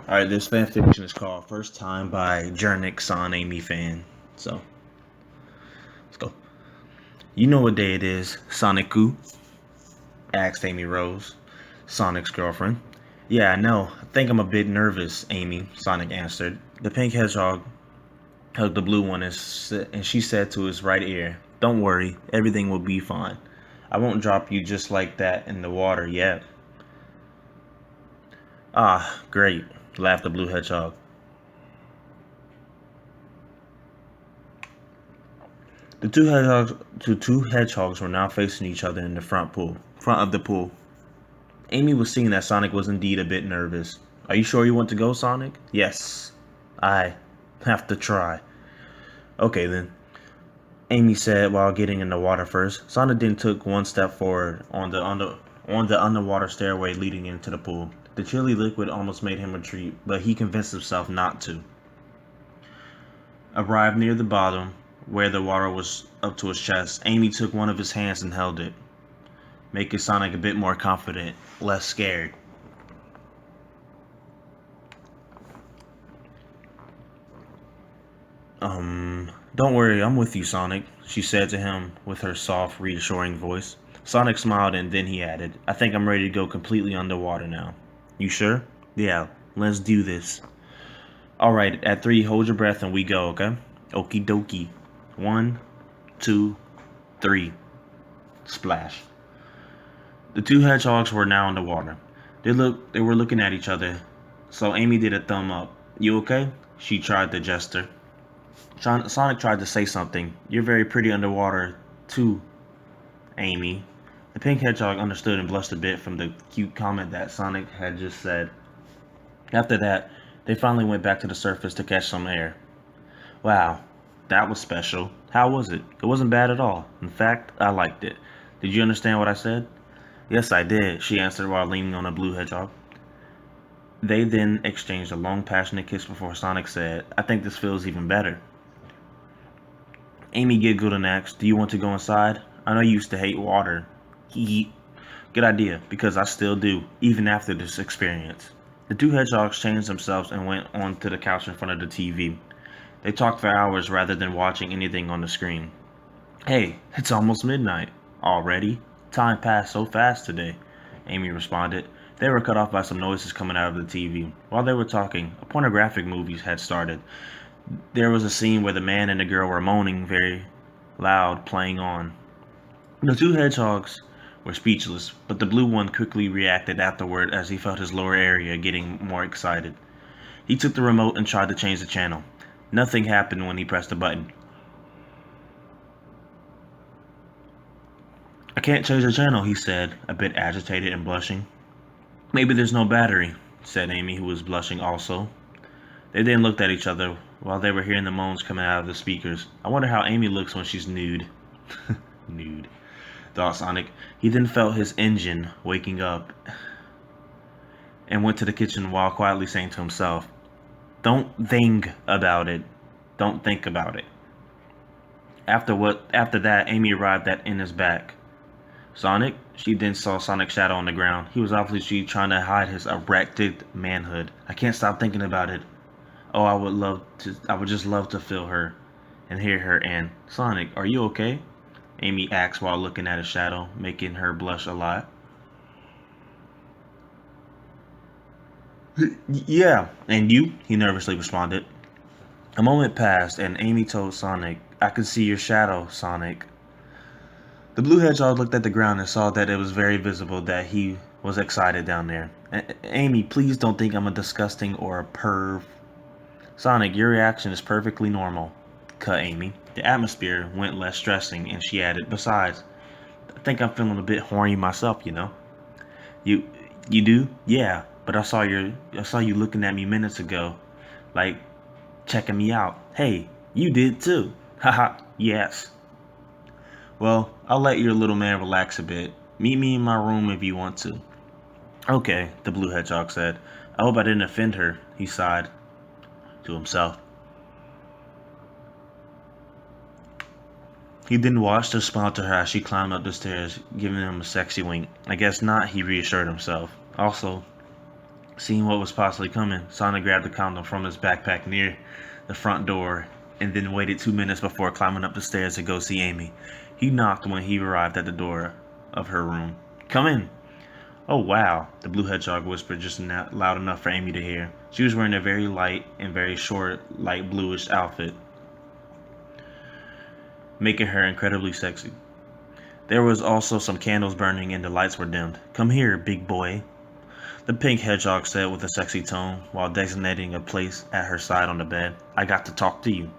Alright, this fanfiction is called First Time by Jernick SonAmy fan. So, let's go. You know what day it is, Sonic-ku? Asked Amy Rose, Sonic's girlfriend. Yeah, I know. I think I'm a bit nervous, Amy, Sonic answered. The pink hedgehog hugged the blue one and she said to his right ear, Don't worry, everything will be fine. I won't drop you just like that in the water yet. Ah, great, laughed the blue hedgehog. The two hedgehogs were now facing each other in the front of the pool. Amy was seeing that Sonic was indeed a bit nervous. Are you sure you want to go, Sonic? Yes. I have to try. Okay then, Amy said while getting in the water first. Sonic then took one step forward on the underwater stairway leading into the pool. The chilly liquid almost made him retreat, but he convinced himself not to. Arrived near the bottom, where the water was up to his chest, Amy took one of his hands and held it, making Sonic a bit more confident, less scared. Don't worry, I'm with you, Sonic, she said to him with her soft, reassuring voice. Sonic smiled and then he added, I think I'm ready to go completely underwater now. You sure? Yeah, let's do this. Alright, at 3, hold your breath and we go, okay? Okie dokie. 1, 2, 3. Splash. The two hedgehogs were now in the water. They were looking at each other, so Amy did a thumb up. You okay? She tried to gesture. Sonic tried to say something. You're very pretty underwater, too, Amy. The pink hedgehog understood and blushed a bit from the cute comment that Sonic had just said. After that, they finally went back to the surface to catch some air. Wow, that was special. How was it? It wasn't bad at all. In fact, I liked it. Did you understand what I said? Yes, I did, she answered while leaning on a blue hedgehog. They then exchanged a long, passionate kiss before Sonic said, I think this feels even better. Amy giggled and asked, Do you want to go inside? I know you used to hate water. Hee. Good idea, because I still do, even after this experience. The two hedgehogs changed themselves and went onto the couch in front of the TV. They talked for hours rather than watching anything on the screen. Hey, it's almost midnight. Already? Time passed so fast today, Amy responded. They were cut off by some noises coming out of the TV. While they were talking, a pornographic movie had started. There was a scene where the man and the girl were moaning very loud, playing on. The two hedgehogs were speechless, but the blue one quickly reacted afterward as he felt his lower area getting more excited. He took the remote and tried to change the channel. Nothing happened when he pressed the button. I can't change the channel, he said, a bit agitated and blushing. Maybe there's no battery, said Amy, who was blushing also. They then looked at each other while they were hearing the moans coming out of the speakers. I wonder how Amy looks when she's nude. Nude, thought Sonic. He then felt his engine waking up and went to the kitchen while quietly saying to himself, Don't think about it. Don't think about it. After that, Amy arrived in his back. Sonic? She then saw Sonic's shadow on the ground. He was obviously trying to hide his erected manhood. I can't stop thinking about it. Oh, I would just love to feel her and hear her and Sonic, are you okay? Amy asked while looking at his shadow, making her blush a lot. Yeah, and you? He nervously responded. A moment passed and Amy told Sonic, I can see your shadow, Sonic. The blue hedgehog looked at the ground and saw that it was very visible that he was excited down there. Amy, please don't think I'm a disgusting or a perv. Sonic, your reaction is perfectly normal, cut Amy. The atmosphere went less stressing and she added, besides, I think I'm feeling a bit horny myself, you know. You do? Yeah, but I saw you looking at me minutes ago, like checking me out. Hey, you did too. Haha, yes. Well, I'll let your little man relax a bit. Meet me in my room if you want to. Okay, the blue hedgehog said. I hope I didn't offend her, he sighed to himself. He then watched her smile to her as she climbed up the stairs, giving him a sexy wink. I guess not, he reassured himself. Also, Seeing what was possibly coming, Sonic grabbed the condom from his backpack near the front door and then waited 2 minutes before climbing up the stairs to go see Amy. He knocked when he arrived at the door of her room. "Come in." "Oh, wow," the blue hedgehog whispered just loud enough for Amy to hear. She was wearing a very light and very short, light bluish outfit, making her incredibly sexy. There was also some candles burning and the lights were dimmed. "Come here, big boy," the pink hedgehog said with a sexy tone while designating a place at her side on the bed. "I got to talk to you."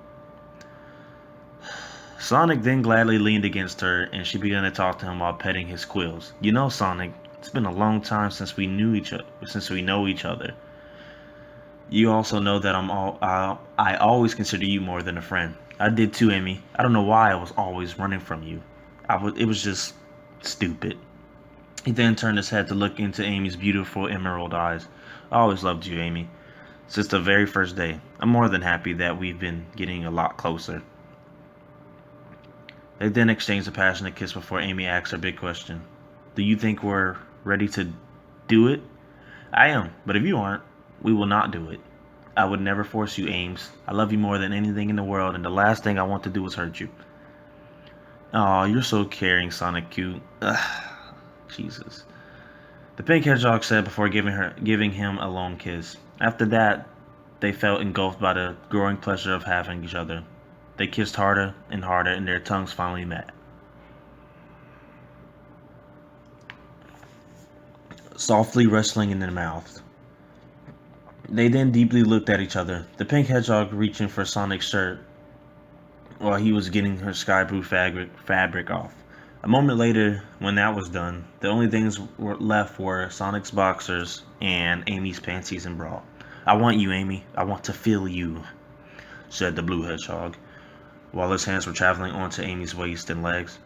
Sonic then gladly leaned against her and she began to talk to him while petting his quills. "You know, Sonic, it's been a long time since we know each other. You also know that I always consider you more than a friend." "I did too, Amy. I don't know why I was always running from you. It was just stupid." He then turned his head to look into Amy's beautiful emerald eyes. "I always loved you, Amy. Since the very first day. I'm more than happy that we've been getting a lot closer." They then exchanged a passionate kiss before Amy asked her big question. "Do you think we're ready to do it?" "I am, but if you aren't, we will not do it. I would never force you, Ames. I love you more than anything in the world, and the last thing I want to do is hurt you." "Aw, you're so caring, Sonic Cute." Ugh, Jesus. The pink hedgehog said before giving him a long kiss. After that, they felt engulfed by the growing pleasure of having each other. They kissed harder, and their tongues finally met. Softly wrestling in their mouths. They then deeply looked at each other, the pink hedgehog reaching for Sonic's shirt while he was getting her sky blue fabric off. A moment later, when that was done, the only things left were Sonic's boxers and Amy's panties and bra. "I want you, Amy. I want to feel you," said the blue hedgehog, while his hands were traveling onto Amy's waist and legs.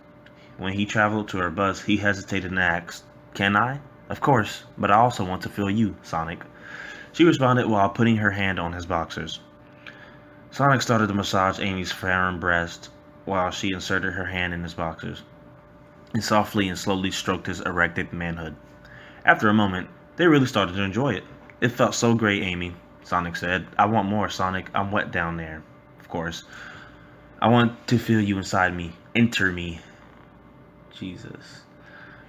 When he traveled to her bust, he hesitated and asked, "Can I?" "Of course, but I also want to feel you, Sonic," she responded while putting her hand on his boxers. Sonic started to massage Amy's firm breast while she inserted her hand in his boxers, and softly and slowly stroked his erected manhood. After a moment, they really started to enjoy it. "It felt so great, Amy," Sonic said. "I want more, Sonic. I'm wet down there." "Of course. I want to feel you inside me. Enter me." Jesus.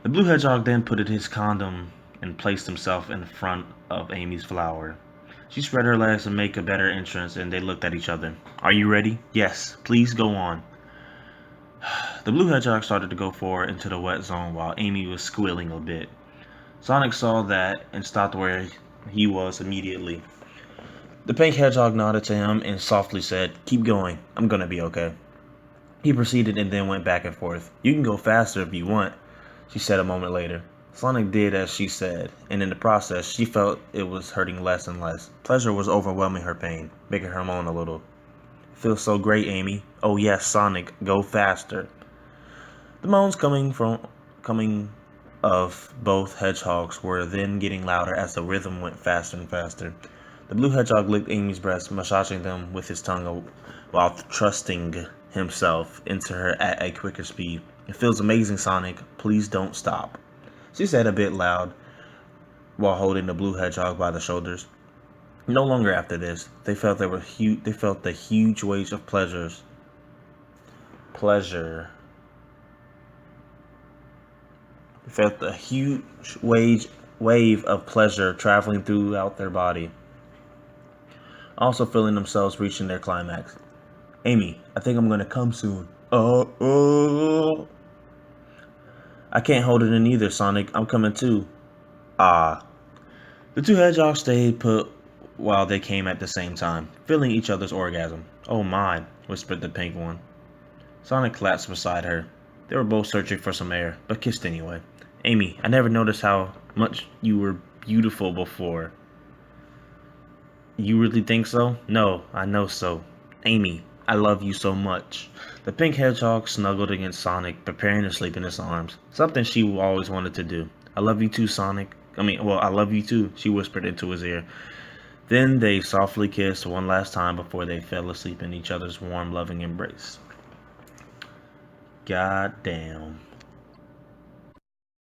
The blue hedgehog then put his condom and placed himself in front of Amy's flower. She spread her legs to make a better entrance and they looked at each other. "Are you ready?" "Yes, please go on." The blue hedgehog started to go forward into the wet zone while Amy was squealing a bit. Sonic saw that and stopped where he was immediately. The pink hedgehog nodded to him and softly said, "Keep going. I'm gonna be okay." He proceeded and then went back and forth. "You can go faster if you want," she said a moment later. Sonic did as she said, and in the process, she felt it was hurting less and less. Pleasure was overwhelming her pain, making her moan a little. "It feels so great, Amy. Oh yes, Sonic, go faster." The moans coming of both hedgehogs were then getting louder as the rhythm went faster and faster. The blue hedgehog licked Amy's breasts, massaging them with his tongue while thrusting himself into her at a quicker speed. "It feels amazing, Sonic. Please don't stop," she said a bit loud while holding the blue hedgehog by the shoulders. No longer after this, they felt the huge wave of pleasure. They felt the huge wave of pleasure traveling throughout their body, also feeling themselves reaching their climax. "Amy, I think I'm gonna come soon." "I can't hold it in either, Sonic. I'm coming too." "Ah." The two hedgehogs stayed put while they came at the same time, feeling each other's orgasm. "Oh my," whispered the pink one. Sonic collapsed beside her. They were both searching for some air, but kissed anyway. "Amy, I never noticed how much you were beautiful before." "You really think so?" "No, I know so. Amy, I love you so much." The pink hedgehog snuggled against Sonic, preparing to sleep in his arms, something she always wanted to do. "I love you too, Sonic. I love you too," she whispered into his ear. Then they softly kissed one last time before they fell asleep in each other's warm, loving embrace. God damn.